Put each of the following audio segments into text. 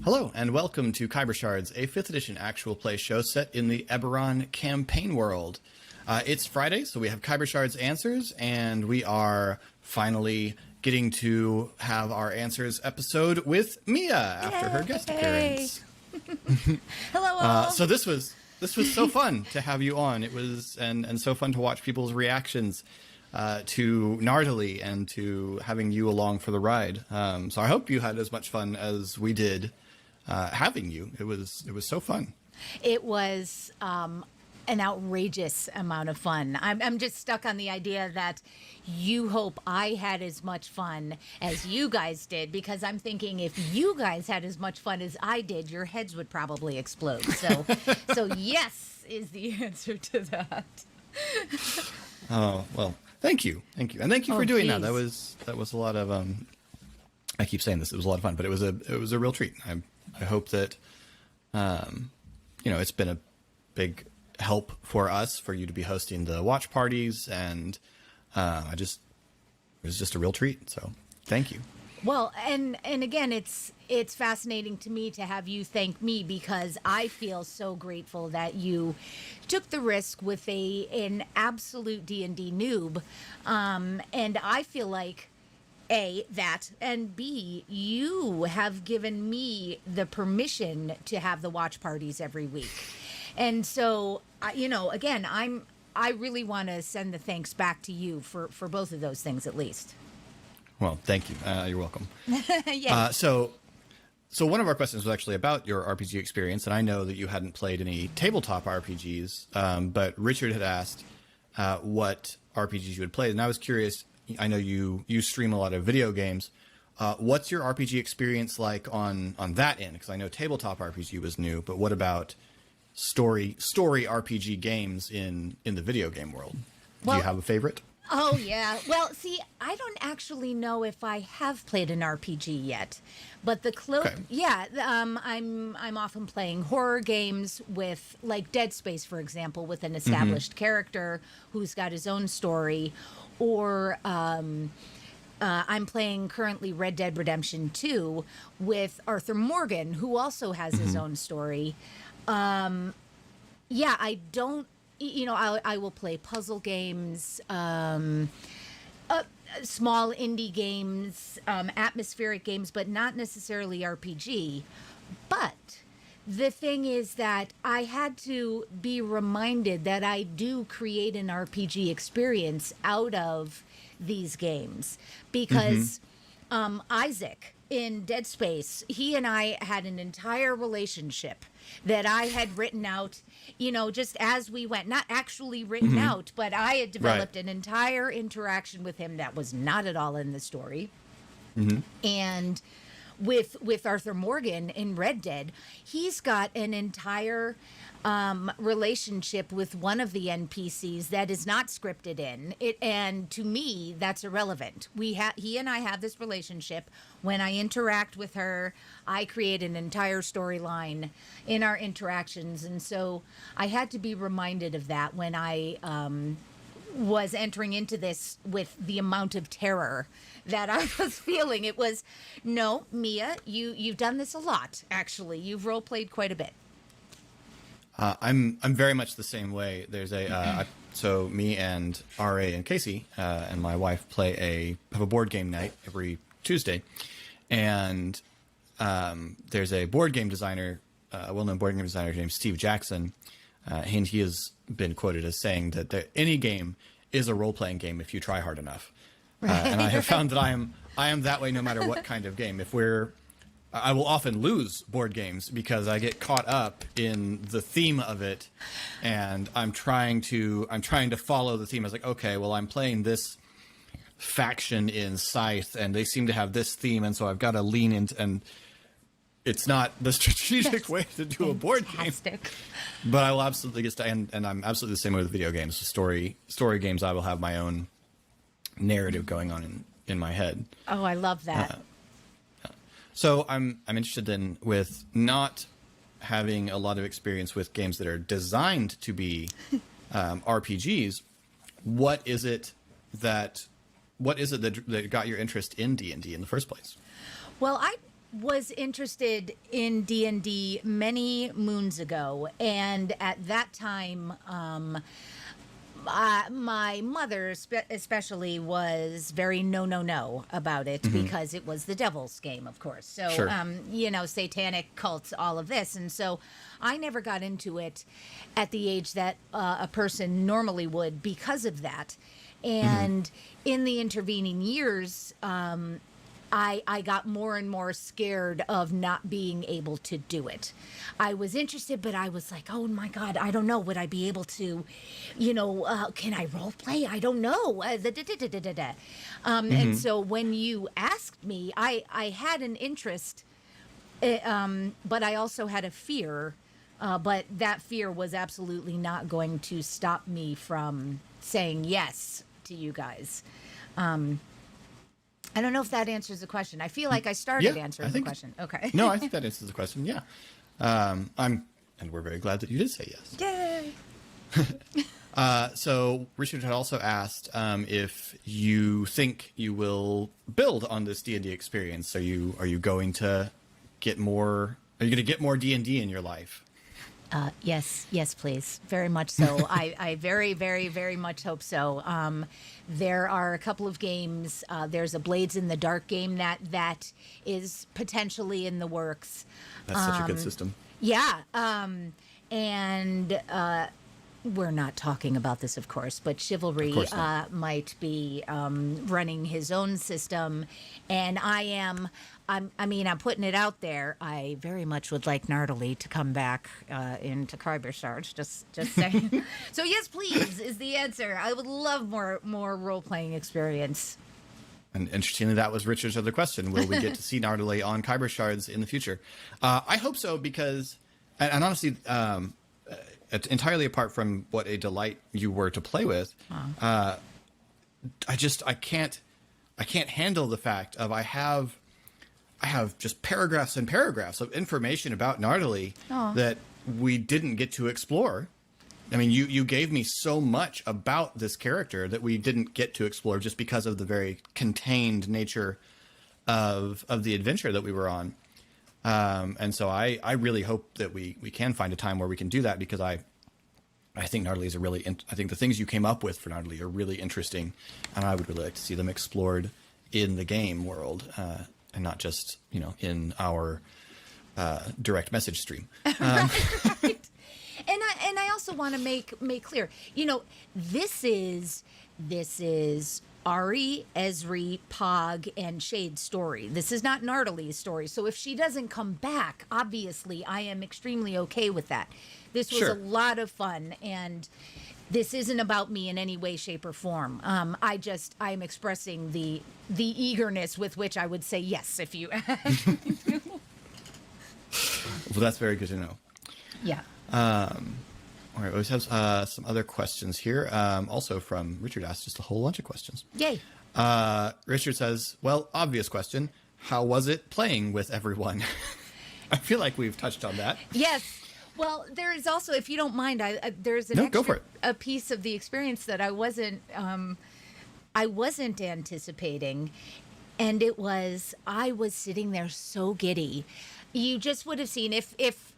Hello, and welcome to Khyber Shards, a 5th edition actual play show set in the Eberron campaign world. It's Friday, so we have Khyber Shards answers, and we are finally getting to have our answers episode with Mia after her guest appearance. Hello, all. So this was so fun to have you on. It was and so fun to watch people's reactions to Nardali and to having you along for the ride. So I hope you had as much fun as we did having you. It was so fun. It was an outrageous amount of fun. I'm just stuck on the idea that you hope I had as much fun as you guys did, because I'm thinking if you guys had as much fun as I did, your heads would probably explode. So yes is the answer to that. Oh, well, thank you. And thank you for doing that. That was a lot of I keep saying this, it was a lot of fun, but it was a real treat. I hope that it's been a big help for us, for you to be hosting the watch parties, and it was just a real treat. So thank you. Well, and again, it's fascinating to me to have you thank me, because I feel so grateful that you took the risk with an absolute D&D noob, and I feel like A, that, and B, you have given me the permission to have the watch parties every week. And so, again, I really want to send the thanks back to you for both of those things, at least. Well, thank you. You're welcome. Yeah. So one of our questions was actually about your RPG experience, and I know that you hadn't played any tabletop RPGs, but Richard had asked what RPGs you had played, and I was curious. I know you stream a lot of video games. What's your RPG experience like on that end? Because I know tabletop RPG was new, but what about story RPG games in the video game world? Do you have a favorite? Oh, yeah. Well, see, I don't actually know if I have played an RPG yet, but I'm often playing horror games with, like Dead Space, for example, with an established character who's got his own story, or I'm playing currently Red Dead Redemption 2 with Arthur Morgan, who also has his own story. I don't. I will play puzzle games, small indie games, atmospheric games, but not necessarily RPG. But the thing is that I had to be reminded that I do create an RPG experience out of these games, because Isaac in Dead Space, he and I had an entire relationship that I had written out, just as we went, not actually written out, but I had developed an entire interaction with him that was not at all in the story. And with Arthur Morgan in Red Dead, he's got an entire relationship with one of the NPCs that is not scripted in it, and to me that's irrelevant. He and I have this relationship. When I interact with her, I create an entire storyline in our interactions, and so I had to be reminded of that when I was entering into this with the amount of terror that I was feeling. It was, no, Mia, you've done this a lot, actually. You've role played quite a bit. I'm very much the same way. There's so me and RA and Casey and my wife have a board game night every Tuesday, and there's a board game designer, a well-known board game designer named Steve Jackson, and he has been quoted as saying that any game is a role-playing game if you try hard enough. And I have found that I am that way no matter what kind of game. I will often lose board games because I get caught up in the theme of it, and I'm trying to follow the theme. I was like, okay, well, I'm playing this faction in Scythe, and they seem to have this theme, and so I've got to lean into, and it's not the strategic way to do a board game. But I will absolutely get to, and I'm absolutely the same way with video games. Story games, I will have my own narrative going on in my head. Oh, I love that. So I'm interested then, with not having a lot of experience with games that are designed to be RPGs. What is it that got your interest in D&D in the first place? Well, was interested in D&D many moons ago, and at that time, my mother especially was very no about it because it was the devil's game, of course. So, Sure. Satanic cults, all of this. And so I never got into it at the age that a person normally would because of that. And in the intervening years, I got more and more scared of not being able to do it. I was interested, but I was like, oh my God, I don't know. Would I be able to, can I role play? I don't know. And so when you asked me, I had an interest, but I also had a fear. But that fear was absolutely not going to stop me from saying yes to you guys. I don't know if that answers the question. I feel like I started answering the question. Okay. No, I think that answers the question. Yeah. And we're very glad that you did say yes. Yay. So Richard had also asked if you think you will build on this D&D experience. Are you going to get more? Are you going to get more D&D in your life? Yes, please. Very much so. I very, very, very much hope so. There are a couple of games. There's a Blades in the Dark game that is potentially in the works. That's such a good system. Yeah. And we're not talking about this, of course, but Chivalry might be running his own system. And I'm putting it out there. I very much would like Nardily to come back into Khyber Shards. Just saying. So yes, please is the answer. I would love more role playing experience. And interestingly, that was Richard's other question: will we get to see Nardily on Khyber Shards in the future? I hope so, because, and honestly, entirely apart from what a delight you were to play with, I can't handle the fact of I have just paragraphs and paragraphs of information about Nardily that we didn't get to explore. I mean, you gave me so much about this character that we didn't get to explore just because of the very contained nature of the adventure that we were on. And so I really hope that we can find a time where we can do that, because I think Nardily is I think the things you came up with for Nardily are really interesting, and I would really like to see them explored in the game world. And not just, in our direct message stream. Right. And I also want to make clear, this is Ari, Esri, Pog, and Shade's story. This is not Nardily's story. So if she doesn't come back, obviously I am extremely okay with that. This was a lot of fun, and this isn't about me in any way, shape, or form. I'm expressing the eagerness with which I would say yes if you ask me to. Well, that's very good to know. Yeah. All right, we always have some other questions here. Also from Richard asked just a whole bunch of questions. Yay. Richard says, well, obvious question. How was it playing with everyone? I feel like we've touched on that. Yes. Well, there is also, if you don't mind, there's an extra a piece of the experience that I wasn't anticipating, and it was I was sitting there so giddy. You just would have seen if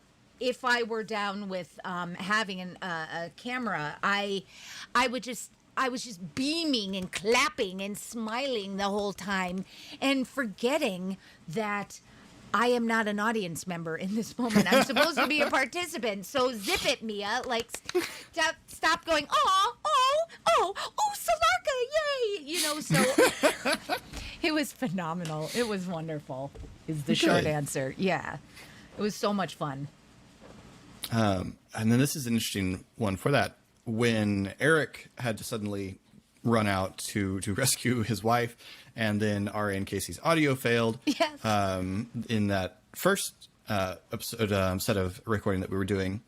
I were down with having a camera, I was just beaming and clapping and smiling the whole time, and forgetting that I am not an audience member in this moment. I'm supposed to be a participant. So zip it, Mia. Like, stop going, oh, Solarka, yay. So it was phenomenal. It was wonderful, is the short answer. Yeah. It was so much fun. And then this is an interesting one for that. When Eric had to suddenly run out to rescue his wife, and then R.A. and Casey's audio failed. Yes. In that first episode set of recording that we were doing,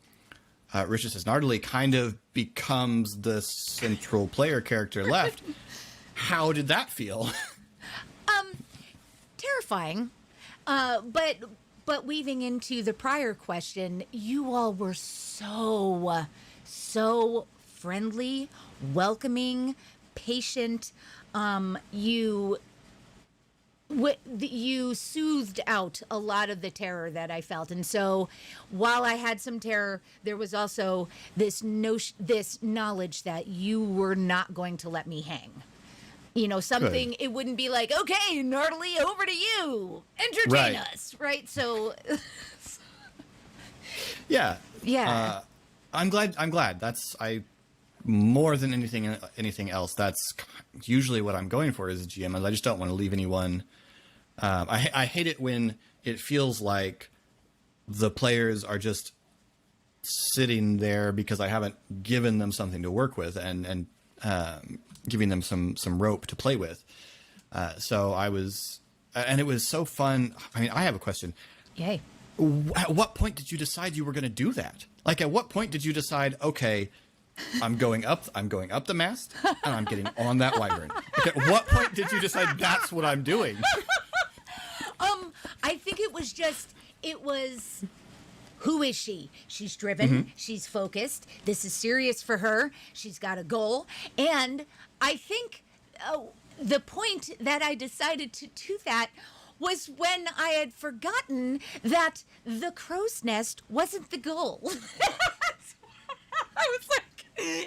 Richard says Nardily kind of becomes the central player character left. How did that feel? Terrifying. But weaving into the prior question, you all were so friendly, welcoming, patient. You you soothed out a lot of the terror that I felt, and so while I had some terror, there was also this knowledge that you were not going to let me hang. You know, something. Good. It wouldn't be like, okay, Gnarly, over to you, entertain us, right? So, yeah, yeah. I'm glad. That's more than anything else. That's usually what I'm going for as a GM. I just don't want to leave anyone. I hate it when it feels like the players are just sitting there because I haven't given them something to work with and giving them some rope to play with. So I was, and it was so fun. I mean, I have a question. Yay. At what point did you decide you were going to do that? Like, at what point did you decide, okay, I'm going up the mast and I'm getting on that wyvern? Like, at what point did you decide that's what I'm doing? I think it was, who is she? She's driven. She's focused. This is serious for her. She's got a goal. And I think the point that I decided to do that was when I had forgotten that the crow's nest wasn't the goal. I was like,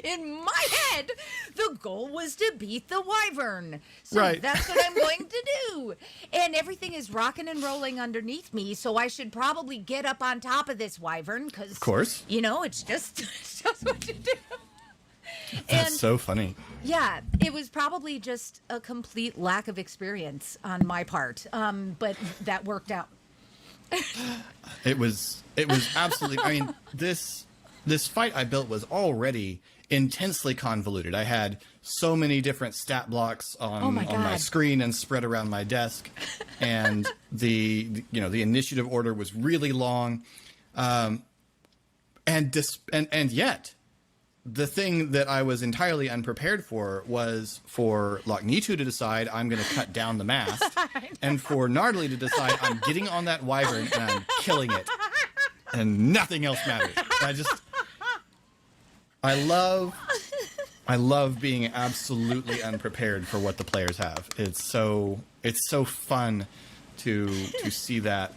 in my head, the goal was to beat the wyvern. So right. That's what I'm going to do. And everything is rocking and rolling underneath me, so I should probably get up on top of this wyvern because, of course, you know, it's just what you do. That's so funny. Yeah, it was probably just a complete lack of experience on my part, but that worked out. It was absolutely. I mean, this fight I built was already intensely convoluted. I had so many different stat blocks on my screen and spread around my desk, and the initiative order was really long, and yet the thing that I was entirely unprepared for was for Lochnitu to decide I'm going to cut down the mast, and for Nardley to decide I'm getting on that wyvern and I'm killing it, and nothing else matters. I love being absolutely unprepared for what the players have. It's so fun to see that,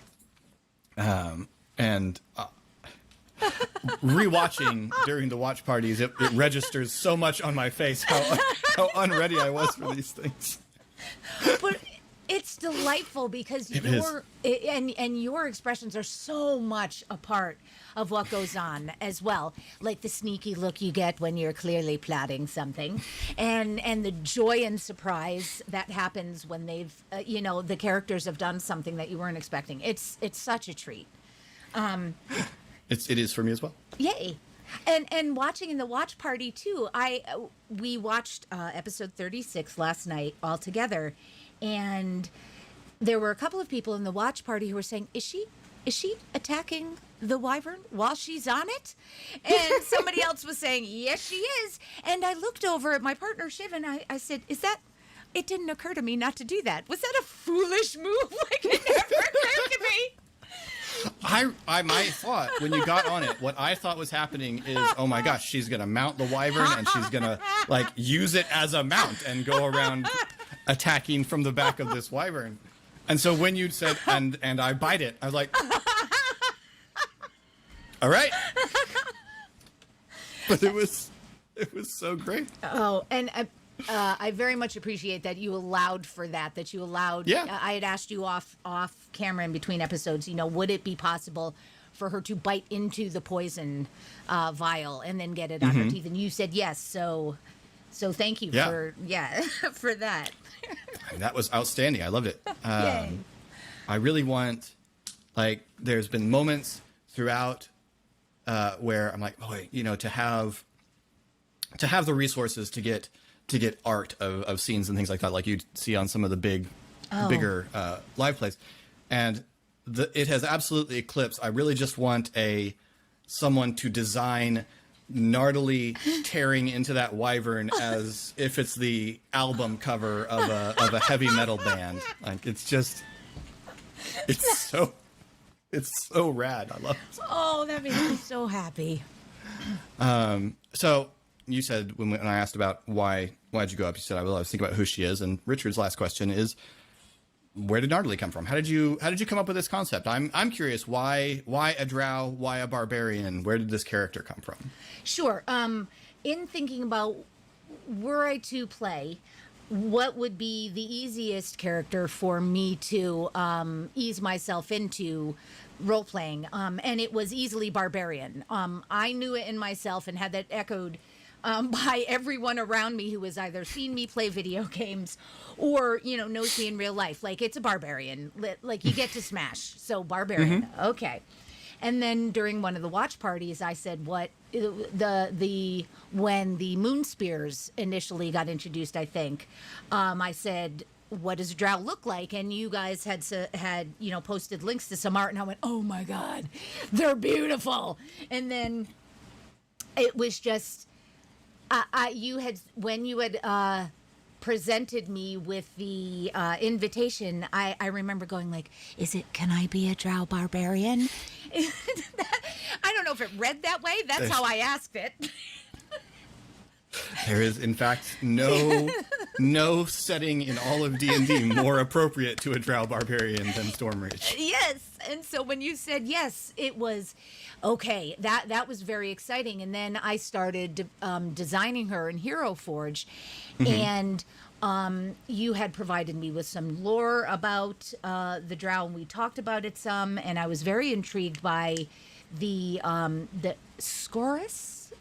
and rewatching during the watch parties, it registers so much on my face how unready I was for these things. But it's delightful because your expressions are so much a part of what goes on as well, like the sneaky look you get when you're clearly plotting something, and the joy and surprise that happens when they've the characters have done something that you weren't expecting. It's such a treat. It is for me as well. Yay. And watching in the watch party too. We watched episode 36 last night all together, and there were a couple of people in the watch party who were saying, is she attacking the wyvern while she's on it? And somebody else was saying, yes, she is. And I looked over at my partner Shiv and I said, it didn't occur to me not to do that. Was that a foolish move? Like, it never occurred to me. My thought when you got on it, what I thought was happening is, oh my gosh, she's gonna mount the wyvern and she's gonna use it as a mount and go around attacking from the back of this wyvern. And so when you said and I bite it, I was like, all right. But it was so great. Oh, and I very much appreciate that you allowed for that. That you allowed. Yeah. I had asked you off camera in between episodes. Would it be possible for her to bite into the poison vial and then get it on her teeth? And you said yes. So thank you for for that. That was outstanding. I loved it. Yay. I really want, there's been moments throughout where I'm like, boy, to have the resources to get art of scenes and things like that, like you'd see on some of the bigger live plays, and it has absolutely eclipsed. I really just want someone to design Nardily tearing into that wyvern as if it's the album cover of a heavy metal band. It's so rad. I love it. Oh, that makes me so happy. So you said when I asked about why'd you go up, you said, I was thinking about who she is. And Richard's last question is, where did Gnarly come from? How did you come up with this concept? I'm curious, why a drow, why a barbarian? Where did this character come from? Sure. In thinking about were I to play, what would be the easiest character for me to ease myself into role playing? And it was easily barbarian. I knew it in myself and had that echoed by everyone around me who has either seen me play video games or, knows me in real life. Like, it's a barbarian. Like, you get to smash. So, barbarian. Mm-hmm. Okay. And then during one of the watch parties, I said, when the moon spears initially got introduced, I think, I said, what does a drow look like? And you guys had posted links to some art, and I went, oh my God, they're beautiful. And then it was just, when you had presented me with the invitation, I remember going like, can I be a drow barbarian? I don't know if it read that way. That's how I asked it. There is, in fact, no setting in all of D&D more appropriate to a drow barbarian than Stormreach. Yes, and so when you said yes, it was okay. That was very exciting, and then I started designing her in HeroForge, and you had provided me with some lore about the drow, and we talked about it some, and I was very intrigued by the Skoros.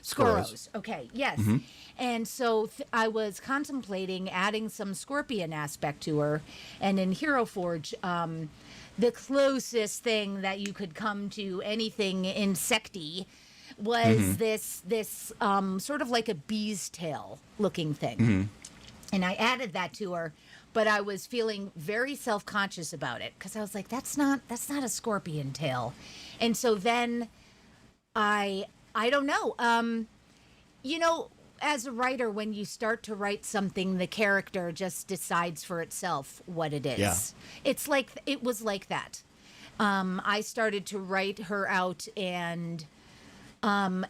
Skoros. Okay, yes. Mm-hmm. And so I was contemplating adding some scorpion aspect to her. And in HeroForge, the closest thing that you could come to anything insecty was this sort of like a bee's tail looking thing. Mm-hmm. And I added that to her, but I was feeling very self-conscious about it because I was like, that's not a scorpion tail. And so then I don't know. As a writer, when you start to write something, the character just decides for itself what it is. Yeah. It was like that. I started to write her out, and this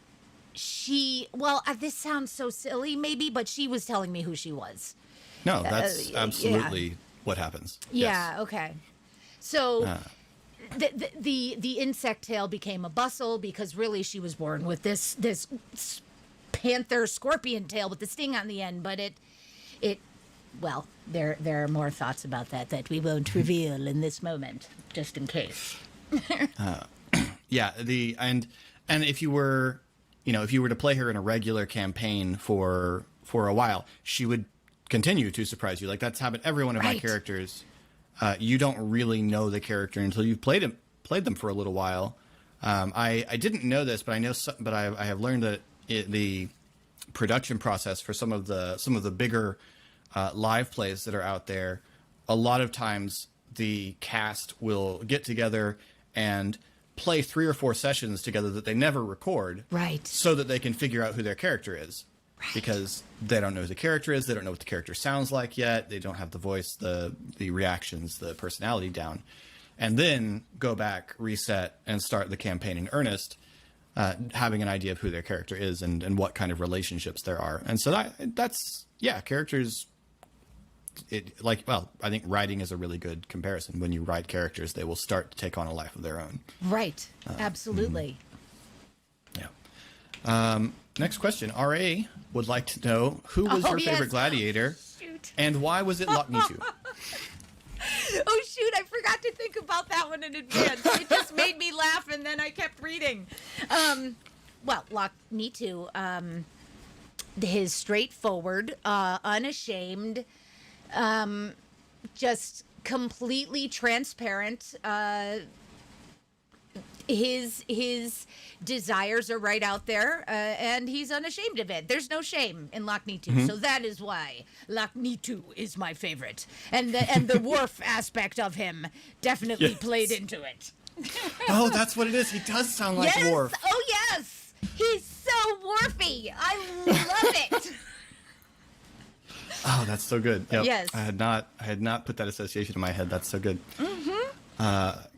sounds so silly maybe, but she was telling me who she was. No, that's absolutely what happens. Yeah, yes. Okay. So the insect tail became a bustle because really she was born with this panther scorpion tail with the sting on the end, but there are more thoughts about that we won't reveal in this moment, just in case. And if you were to play her in a regular campaign for a while, she would continue to surprise you. Like, that's happened every one of my characters. You don't really know the character until you've played them for a little while. I didn't know this, but I have learned that the production process for some of the bigger live plays that are out there, a lot of times the cast will get together and play 3 or 4 sessions together that they never record, right? So that they can figure out who their character is. Right. Because they don't know who the character is, they don't know what the character sounds like yet, they don't have the voice, the reactions, the personality down, and then go back, reset, and start the campaign in earnest, having an idea of who their character is and what kind of relationships there are. And so that's characters. I think writing is a really good comparison. When you write characters, they will start to take on a life of their own. Right. Absolutely. Yeah. Next question. R.A. would like to know, who was your favorite gladiator, and why was it Lochnitu? Oh, shoot. I forgot to think about that one in advance. It just made me laugh, and then I kept reading. Lochnitu, his straightforward, unashamed, just completely transparent, his desires are right out there, and he's unashamed of it. There's no shame in Lochnitu, so that is why Lochnitu is my favorite, and the wharf aspect of him definitely played into it. Oh, that's what it is. He does sound like Worf. Oh yes, he's so Worfy. I love it. Oh, that's so good. Yep. Yes. I had not put that association in my head. That's so good.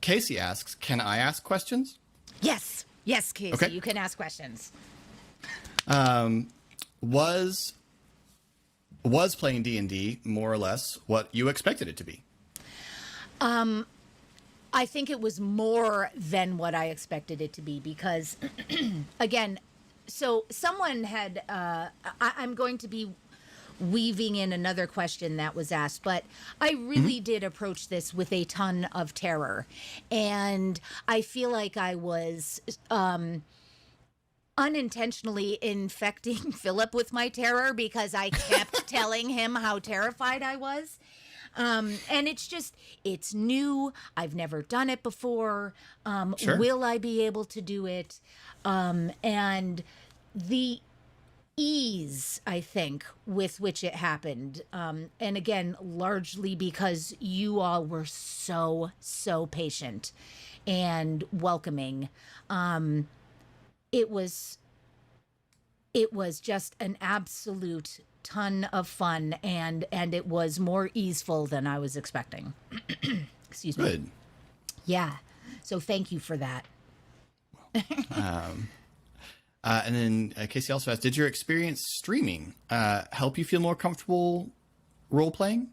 Casey asks, can I ask questions? Yes, Casey, okay. You can ask questions. was playing D&D more or less what you expected it to be? I think it was more than what I expected it to be because, again, so someone had, I'm going to be weaving in another question that was asked, but I really did approach this with a ton of terror. And I feel like I was unintentionally infecting Philip with my terror because I kept telling him how terrified I was. And it's new. I've never done it before. Sure. Will I be able to do it? And the ease, I think, with which it happened. And again, largely because you all were so, so patient and welcoming. It was just an absolute ton of fun, and it was more easeful than I was expecting. Excuse me. Good. Yeah. So thank you for that. And then Casey also asked, did your experience streaming help you feel more comfortable role-playing?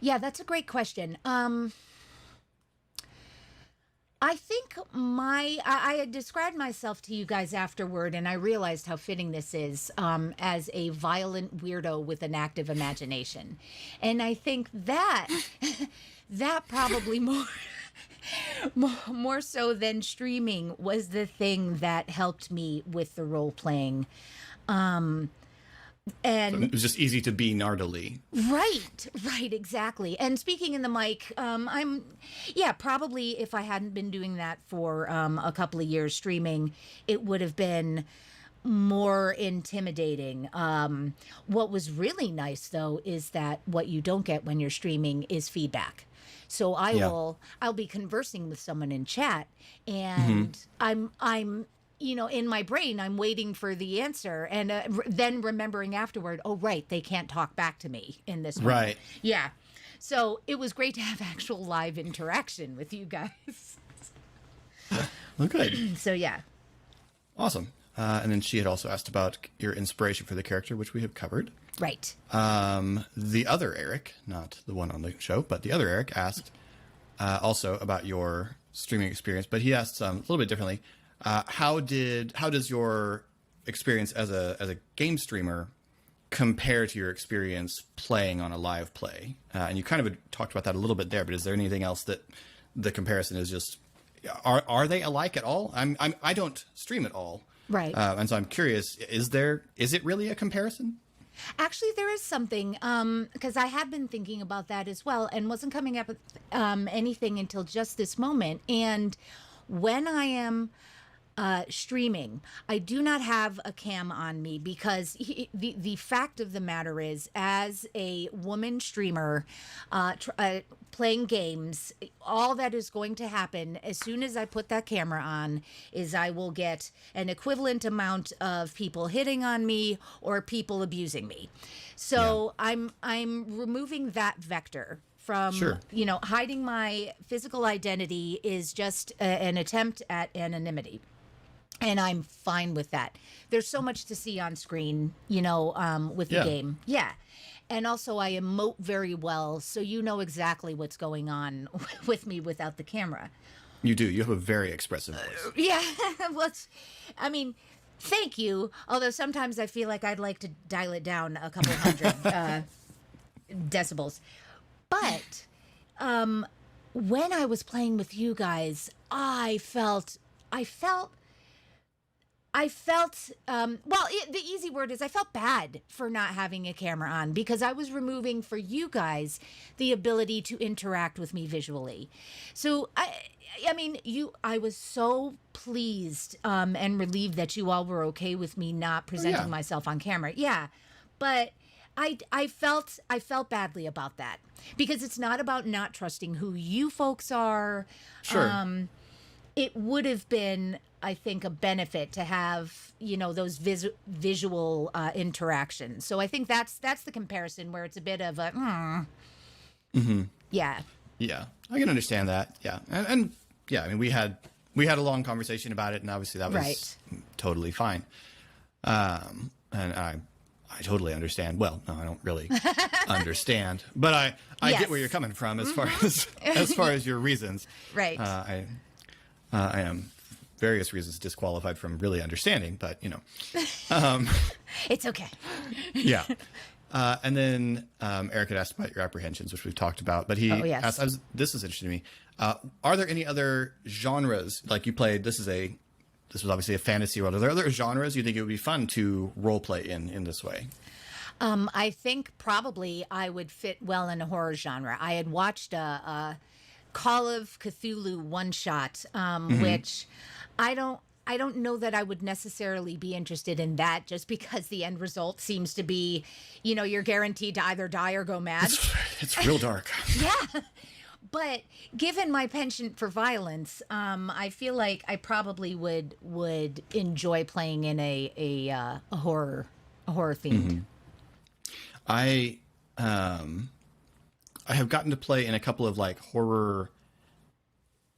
Yeah, that's a great question. I think I had described myself to you guys afterward, and I realized how fitting this is as a violent weirdo with an active imagination. And I think that that probably more so than streaming was the thing that helped me with the role playing. And So it was just easy to be gnarly. right, exactly. And speaking in the mic, probably if I hadn't been doing that for a couple of years streaming, it would have been more intimidating. What was really nice though is that what you don't get when you're streaming is feedback. So I'll be conversing with someone in chat, and I'm in my brain, I'm waiting for the answer, and then remembering afterward, oh, right, they can't talk back to me in this moment. Right. Yeah. So it was great to have actual live interaction with you guys. Well, good. So, yeah. Awesome. And then she had also asked about your inspiration for the character, which we have covered. Right. The other Eric, not the one on the show, but the other Eric asked also about your streaming experience, but he asked a little bit differently. How does your experience as a game streamer compare to your experience playing on a live play? And you kind of talked about that a little bit there, but is there anything else that the comparison is just, are they alike at all? I don't stream at all. Right. And so I'm curious, is it really a comparison? Actually, there is something, because I had been thinking about that as well and wasn't coming up with anything until just this moment. And when I am streaming, I do not have a cam on me because the fact of the matter is, as a woman streamer playing games, all that is going to happen as soon as I put that camera on is I will get an equivalent amount of people hitting on me or people abusing me. So I'm removing that vector from, Sure. Hiding my physical identity is just an attempt at anonymity. And I'm fine with that. There's so much to see on screen, with the game. Yeah. And also I emote very well, so you know exactly what's going on with me without the camera. You do. You have a very expressive voice. Yeah. Well, thank you. Although sometimes I feel like I'd like to dial it down a couple hundred decibels. But when I was playing with you guys, I felt the easy word is I felt bad for not having a camera on because I was removing for you guys the ability to interact with me visually. So I was so pleased and relieved that you all were okay with me not presenting myself on camera. Yeah. But I felt badly about that because it's not about not trusting who you folks are. Sure. It would have been, I think, a benefit to have, those visual interactions. So I think that's the comparison where it's a bit of a, yeah. Yeah, I can understand that. Yeah, and yeah, I mean, we had a long conversation about it, and obviously that was totally fine. And I I totally understand. Well, no, I don't really understand, but I Yes. get where you're coming from as far as your reasons. Right. I am various reasons disqualified from really understanding, but It's okay. yeah. And then Eric had asked about your apprehensions, which we've talked about, but he yes. asked, this is interesting to me. Are there any other genres, like you played, this was obviously a fantasy world. Are there other genres you think it would be fun to role play in this way? I think probably I would fit well in a horror genre. I had watched a Call of Cthulhu one shot, which I don't know that I would necessarily be interested in that, just because the end result seems to be, you're guaranteed to either die or go mad. It's real dark. Yeah. But given my penchant for violence, I feel like I probably would enjoy playing in a horror themed. I have gotten to play in a couple of like horror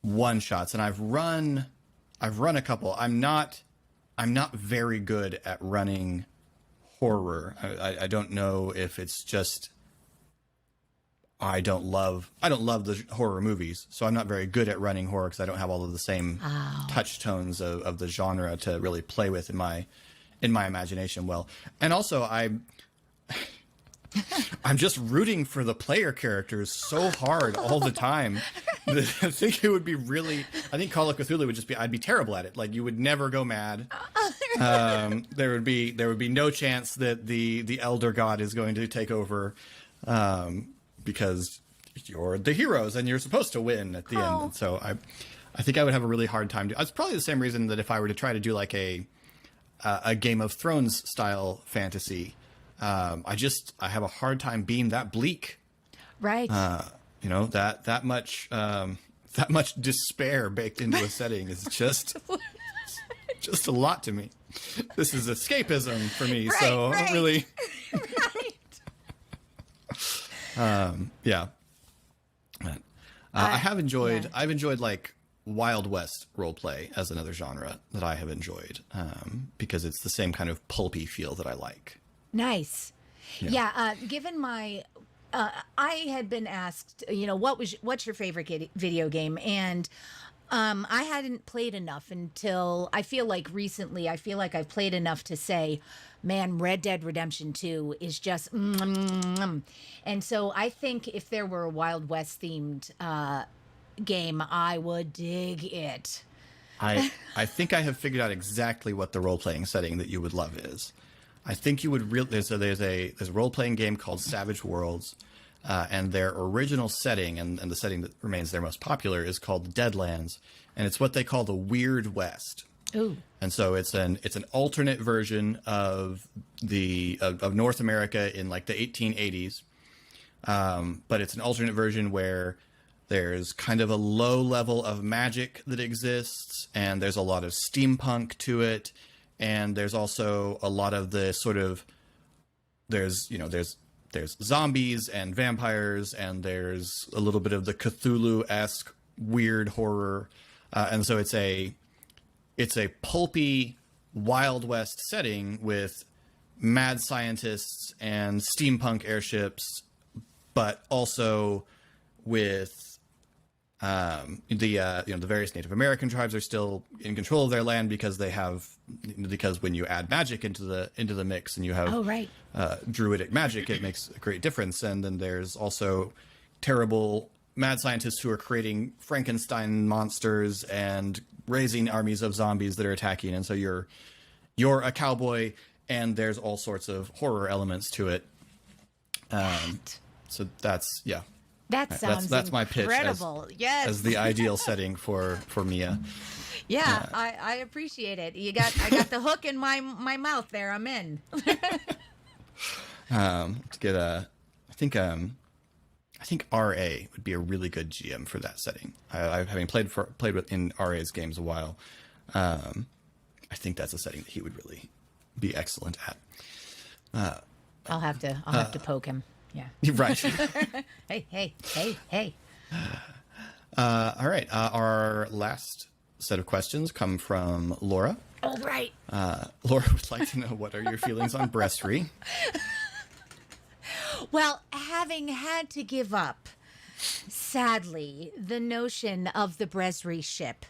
one shots, and I've run a couple. I'm not very good at running horror. I don't know if it's just I don't love the horror movies, so I'm not very good at running horror because I don't have all of the same touch tones of the genre to really play with in my imagination well. And also I'm just rooting for the player characters so hard all the time. I think it would be I think Call of Cthulhu would just be, I'd be terrible at it. Like, you would never go mad. There would be no chance that the elder god is going to take over, because you're the heroes and you're supposed to win at the end. And so I think I would have a really hard time. It's probably the same reason that if I were to try to do like a Game of Thrones style fantasy, I have a hard time being that bleak. Right. That much despair baked into a setting is just a lot to me. This is escapism for me. Right, so I don't really. Right. Yeah. I've enjoyed like Wild West roleplay as another genre that I have enjoyed, because it's the same kind of pulpy feel that I like. Nice. Yeah. Given my, I had been asked, what's your favorite video game? And I hadn't played enough until I feel like recently, I've played enough to say, man, Red Dead Redemption 2 is just, And so I think if there were a Wild West themed game, I would dig it. I think I have figured out exactly what the role-playing setting that you would love is. I think you would there's a role-playing game called Savage Worlds, and their original setting and the setting that remains their most popular is called the Deadlands, and it's what they call the Weird West. Ooh. And so it's an alternate version of North America in like the 1880s, but it's an alternate version where there's kind of a low level of magic that exists, and there's a lot of steampunk to it. And there's also a lot of the sort of, there's zombies and vampires, and there's a little bit of the Cthulhu-esque weird horror. And so it's a pulpy Wild West setting with mad scientists and steampunk airships, but also with the various Native American tribes are still in control of their land because when you add magic into the mix and you have druidic magic, it makes a great difference. And then there's also terrible mad scientists who are creating Frankenstein monsters and raising armies of zombies that are attacking. And so you're a cowboy, and there's all sorts of horror elements to it. So that's That sounds that's my pitch as the ideal setting for Mia. Yeah, I appreciate it. I got the hook in my mouth there. I'm in. I think RA would be a really good GM for that setting. Having played in RA's games a while, I think that's a setting that he would really be excellent at. I'll have to poke him. Yeah. Right. Hey. All right. Our last set of questions come from Laura. Oh, right. Laura would like to know, what are your feelings on breastery? Well, having had to give up, sadly, the notion of the Bresry ship,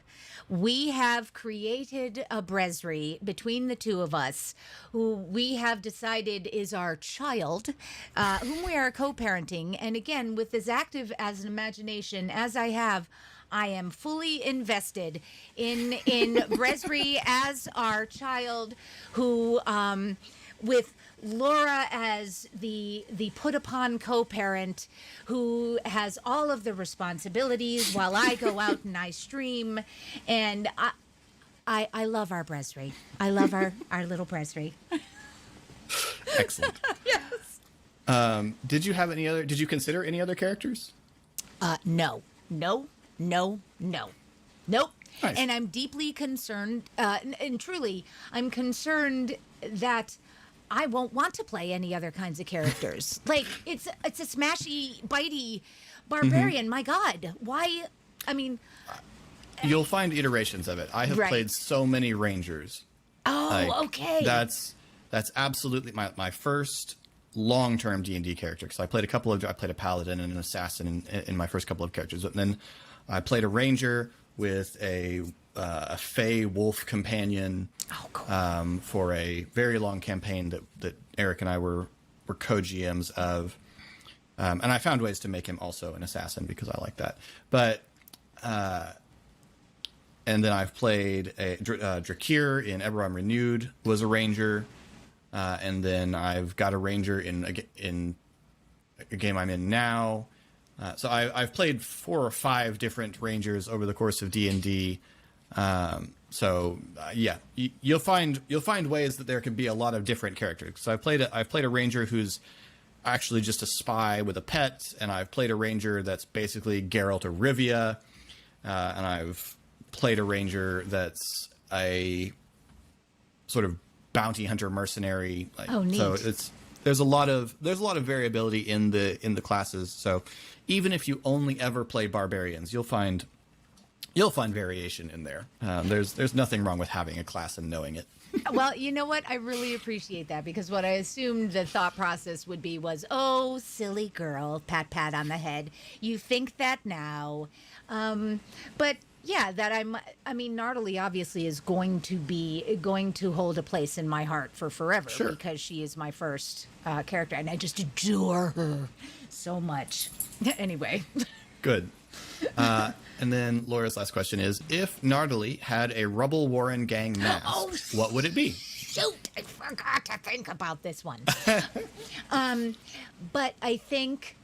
we have created a Bresry between the two of us, who we have decided is our child, whom we are co-parenting. And again, with as active as an imagination as I have, I am fully invested in Bresry as our child, who, with Laura as the put upon co-parent, who has all of the responsibilities while I go out and I stream, and I love our Bresry. I love our little Bresry. Excellent. Yes. Did you consider any other characters? No. Nope. Nice. And I'm deeply concerned, and truly, I'm concerned that I won't want to play any other kinds of characters. Like, it's a smashy, bitey barbarian. My God, why? I mean, You'll find iterations of it. I have played so many rangers. Oh, okay. That's absolutely my first long-term D&D character, because I played a paladin and an assassin in my first couple of characters, and then I played a ranger with a fey wolf companion for a very long campaign that Eric and I were co-GMs of, and I found ways to make him also an assassin because I like that. But and then I've played a Drakir in Eberron Renewed, was a ranger, and then I've got a ranger in a game I'm in now. So I've played 4 or 5 different rangers over the course of D&D. You'll find ways that there can be a lot of different characters. So I've played a ranger who's actually just a spy with a pet, and I've played a ranger that's basically Geralt of Rivia, and I've played a ranger that's a sort of bounty hunter mercenary. Neat. So there's a lot of variability in the classes. So even if you only ever play barbarians, you'll find variation in there. There's nothing wrong with having a class and knowing it. Well, you know what? I really appreciate that, because what I assumed the thought process would be was, oh, silly girl, pat on the head. You think that now. But yeah, Nartali obviously is going to hold a place in my heart for forever, sure, because she is my first character, and I just adore her so much. Anyway. Good. And then Laura's last question is, if Nartali had a Rubble Warren Gang mask, what would it be? Shoot, I forgot to think about this one. But I think,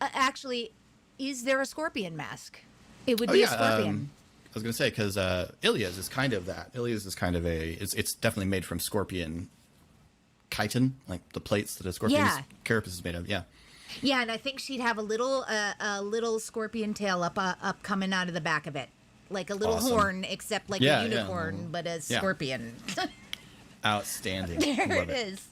actually, is there a scorpion mask? It would be a scorpion. I was going to say, because Ilia's is kind of that. Ilia's is kind of it's definitely made from scorpion chitin, like the plates that a scorpion's carapace is made of. Yeah. Yeah, and I think she'd have a little scorpion tail up coming out of the back of it, like a little horn, except like a unicorn, but a scorpion. Outstanding. There it is.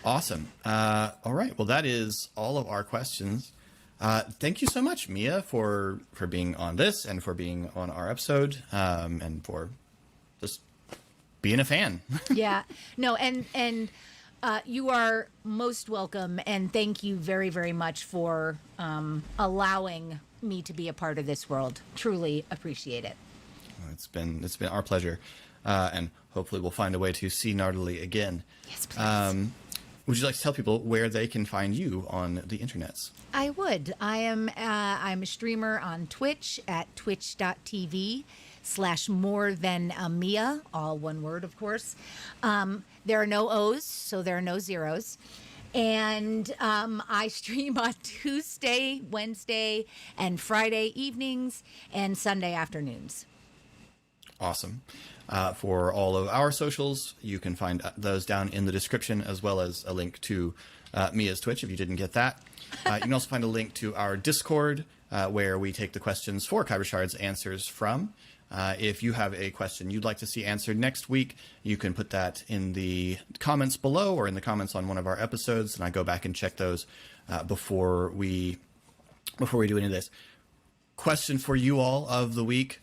Awesome. All right. Well, that is all of our questions. Thank you so much, Mia, for being on this and for being on our episode, and for just being a fan. Yeah. No, and you are most welcome, and thank you very, very much for allowing me to be a part of this world. Truly appreciate it. It's been our pleasure, and hopefully we'll find a way to see Nartali again. Yes, please. Would you like to tell people where they can find you on the internets? I would. I'm a streamer on Twitch at twitch.tv/MoreThanAMia, all one word, of course. There are no O's, so there are no zeros. And I stream on Tuesday, Wednesday, and Friday evenings, and Sunday afternoons. Awesome. For all of our socials, you can find those down in the description, as well as a link to Mia's Twitch if you didn't get that. You can also find a link to our Discord, where we take the questions for Khyber Shards answers from. If you have a question you'd like to see answered next week, you can put that in the comments below or in the comments on one of our episodes, and I go back and check those before we do any of this. Question for you all of the week: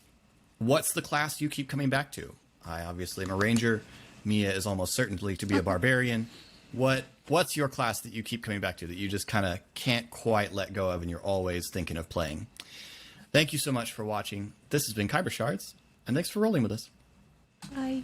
what's the class you keep coming back to? I obviously am a ranger. Mia is almost certainly to be a barbarian. What's your class that you keep coming back to that you just kind of can't quite let go of and you're always thinking of playing? Thank you so much for watching. This has been Khyber Shards, and thanks for rolling with us. Bye.